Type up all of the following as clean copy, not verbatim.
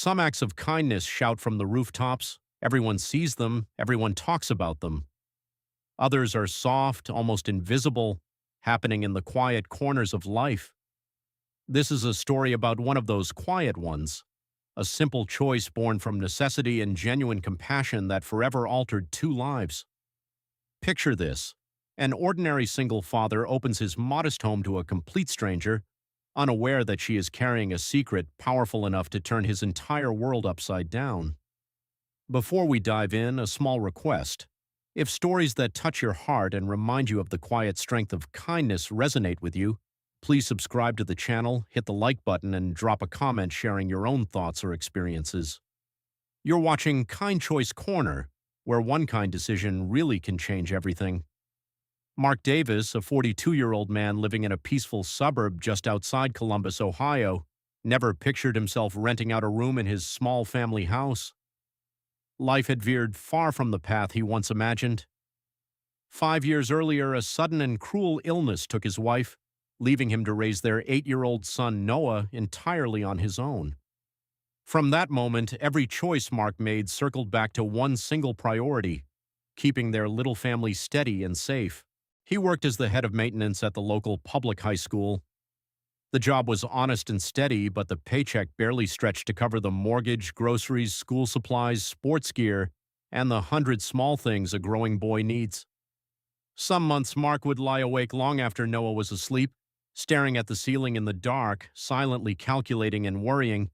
Some acts of kindness shout from the rooftops. Everyone sees them, everyone talks about them. Others are soft, almost invisible, happening in the quiet corners of life. This is a story about one of those quiet ones, a simple choice born from necessity and genuine compassion that forever altered two lives. Picture this. An ordinary single father opens his modest home to a complete stranger, unaware that she is carrying a secret powerful enough to turn his entire world upside down. Before we dive in, a small request. If stories that touch your heart and remind you of the quiet strength of kindness resonate with you, please subscribe to the channel, hit the like button, and drop a comment sharing your own thoughts or experiences. You're watching Kind Choice Corner, where one kind decision really can change everything. Mark Davis, a 42-year-old man living in a peaceful suburb just outside Columbus, Ohio, never pictured himself renting out a room in his small family house. Life had veered far from the path he once imagined. 5 years earlier, a sudden and cruel illness took his wife, leaving him to raise their 8-year-old son Noah entirely on his own. From that moment, every choice Mark made circled back to one single priority: keeping their little family steady and safe. He worked as the head of maintenance at the local public high school. The job was honest and steady, but the paycheck barely stretched to cover the mortgage, groceries, school supplies, sports gear, and the 100 small things a growing boy needs. Some months Mark would lie awake long after Noah was asleep, staring at the ceiling in the dark, silently calculating and worrying.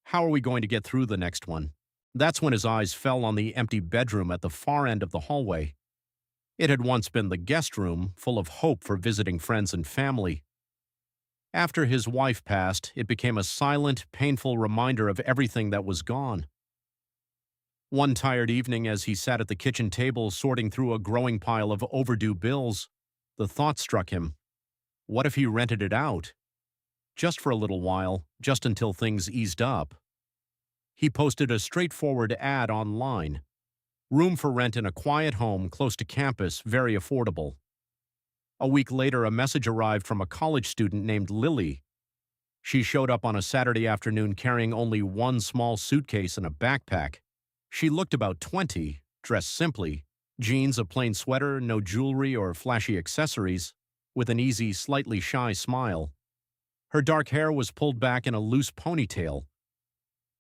How are we going to get through the next one? That's when his eyes fell on the empty bedroom at the far end of the hallway. It had once been the guest room, full of hope for visiting friends and family. After his wife passed, it became a silent, painful reminder of everything that was gone. One tired evening, as he sat at the kitchen table sorting through a growing pile of overdue bills, the thought struck him. What if he rented it out? Just for a little while, just until things eased up. He posted a straightforward ad online. Room for rent in a quiet home close to campus, very affordable. A week later, a message arrived from a college student named Lily. She showed up on a Saturday afternoon carrying only one small suitcase and a backpack. She looked about 20, dressed simply, jeans, a plain sweater, no jewelry or flashy accessories, with an easy, slightly shy smile. Her dark hair was pulled back in a loose ponytail.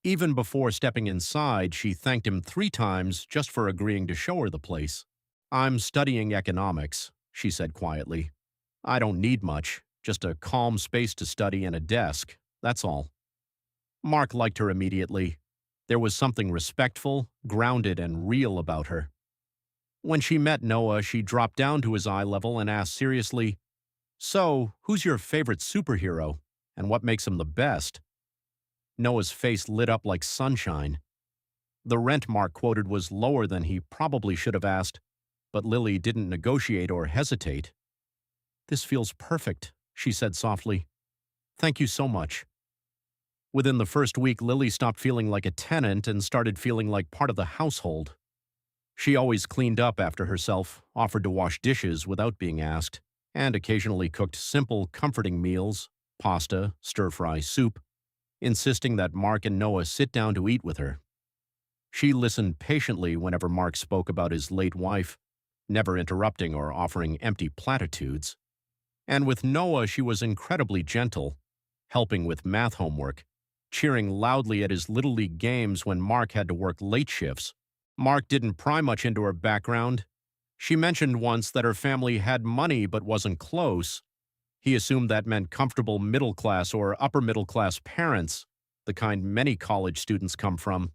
Even before stepping inside, she thanked him 3 times just for agreeing to show her the place. "I'm studying economics," she said quietly. "I don't need much, just a calm space to study and a desk, that's all." Mark liked her immediately. There was something respectful, grounded, and real about her. When she met Noah, she dropped down to his eye level and asked seriously, "So, who's your favorite superhero, and what makes him the best?" Noah's face lit up like sunshine. The rent Mark quoted was lower than he probably should have asked, but Lily didn't negotiate or hesitate. "This feels perfect," she said softly. "Thank you so much." Within the first week, Lily stopped feeling like a tenant and started feeling like part of the household. She always cleaned up after herself, offered to wash dishes without being asked, and occasionally cooked simple, comforting meals, pasta, stir-fry, soup, insisting that Mark and Noah sit down to eat with her. She listened patiently whenever Mark spoke about his late wife, never interrupting or offering empty platitudes. And with Noah, she was incredibly gentle, helping with math homework, cheering loudly at his Little League games when Mark had to work late shifts. Mark didn't pry much into her background. She mentioned once that her family had money but wasn't close. He assumed that meant comfortable middle-class or upper-middle-class parents, the kind many college students come from.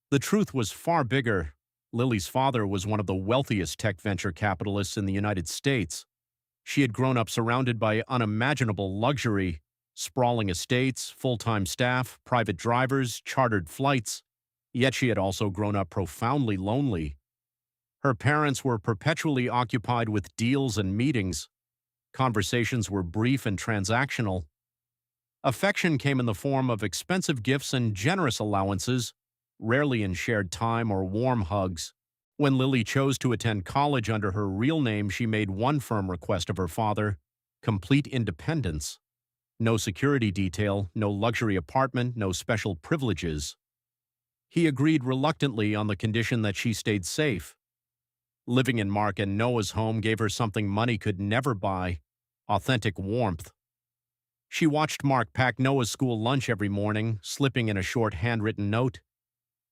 The truth was far bigger. Lily's father was one of the wealthiest tech venture capitalists in the United States. She had grown up surrounded by unimaginable luxury, sprawling estates, full-time staff, private drivers, chartered flights. Yet she had also grown up profoundly lonely. Her parents were perpetually occupied with deals and meetings. Conversations were brief and transactional. Affection came in the form of expensive gifts and generous allowances, rarely in shared time or warm hugs. When Lily chose to attend college under her real name, she made one firm request of her father: complete independence. No security detail, no luxury apartment, no special privileges. He agreed reluctantly on the condition that she stayed safe. Living in Mark and Noah's home gave her something money could never buy: authentic warmth. She watched Mark pack Noah's school lunch every morning, slipping in a short handwritten note.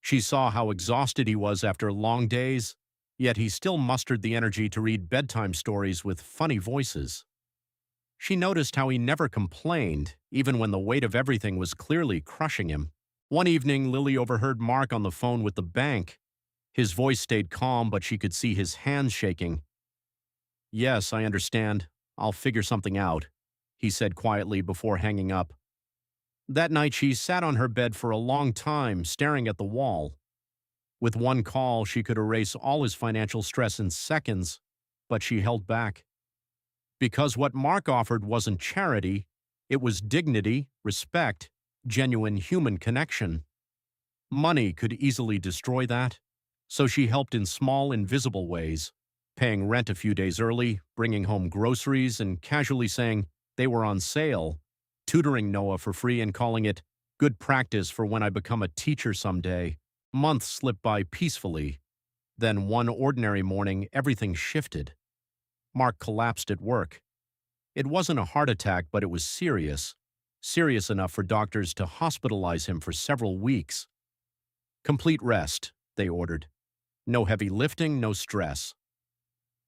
She saw how exhausted he was after long days, yet he still mustered the energy to read bedtime stories with funny voices. She noticed how he never complained, even when the weight of everything was clearly crushing him. One evening, Lily overheard Mark on the phone with the bank. His voice stayed calm, but she could see his hands shaking. "Yes, I understand. I'll figure something out," he said quietly before hanging up. That night, she sat on her bed for a long time, staring at the wall. With one call, she could erase all his financial stress in seconds, but she held back. Because what Mark offered wasn't charity, it was dignity, respect, genuine human connection. Money could easily destroy that, so she helped in small, invisible ways, paying rent a few days early, bringing home groceries, and casually saying they were on sale, tutoring Noah for free and calling it good practice for when I become a teacher someday. Months slipped by peacefully. Then one ordinary morning, everything shifted. Mark collapsed at work. It wasn't a heart attack, but it was serious. Serious enough for doctors to hospitalize him for several weeks. Complete rest, they ordered. No heavy lifting, no stress.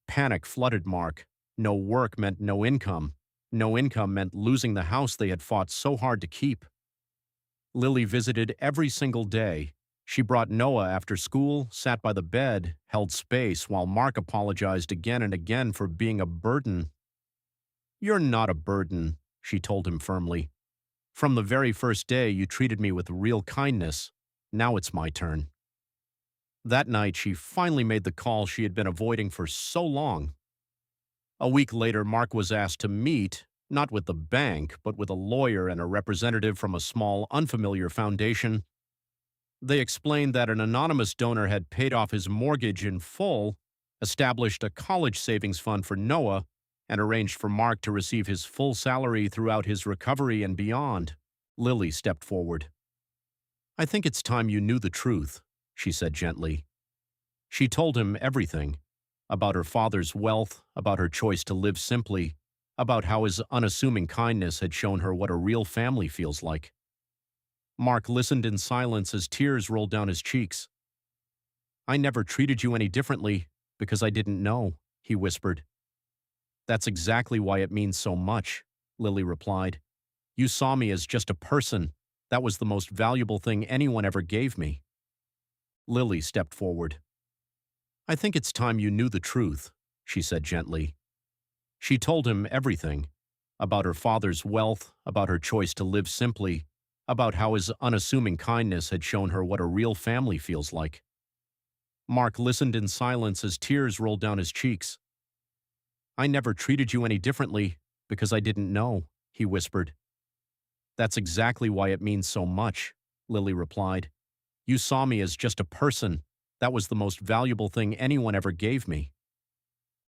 Panic flooded Mark. No work meant no income. No income meant losing the house they had fought so hard to keep. Lily visited every single day. She brought Noah after school, sat by the bed, held space while Mark apologized again and again for being a burden. "You're not a burden," she told him firmly. "From the very first day, you treated me with real kindness. Now it's my turn." That night, she finally made the call she had been avoiding for so long. A week later, Mark was asked to meet, not with the bank, but with a lawyer and a representative from a small, unfamiliar foundation. They explained that an anonymous donor had paid off his mortgage in full, established a college savings fund for Noah, and arranged for Mark to receive his full salary throughout his recovery and beyond. Lily stepped forward. "I think it's time you knew the truth," she said gently. She told him everything: about her father's wealth, about her choice to live simply, about how his unassuming kindness had shown her what a real family feels like. Mark listened in silence as tears rolled down his cheeks. "I never treated you any differently because I didn't know," he whispered. "That's exactly why it means so much," Lily replied. "You saw me as just a person. That was the most valuable thing anyone ever gave me." Lily stepped forward. "I think it's time you knew the truth," she said gently. She told him everything: about her father's wealth, about her choice to live simply, about how his unassuming kindness had shown her what a real family feels like. Mark listened in silence as tears rolled down his cheeks. "I never treated you any differently because I didn't know," he whispered. "That's exactly why it means so much," Lily replied. "You saw me as just a person. That was the most valuable thing anyone ever gave me."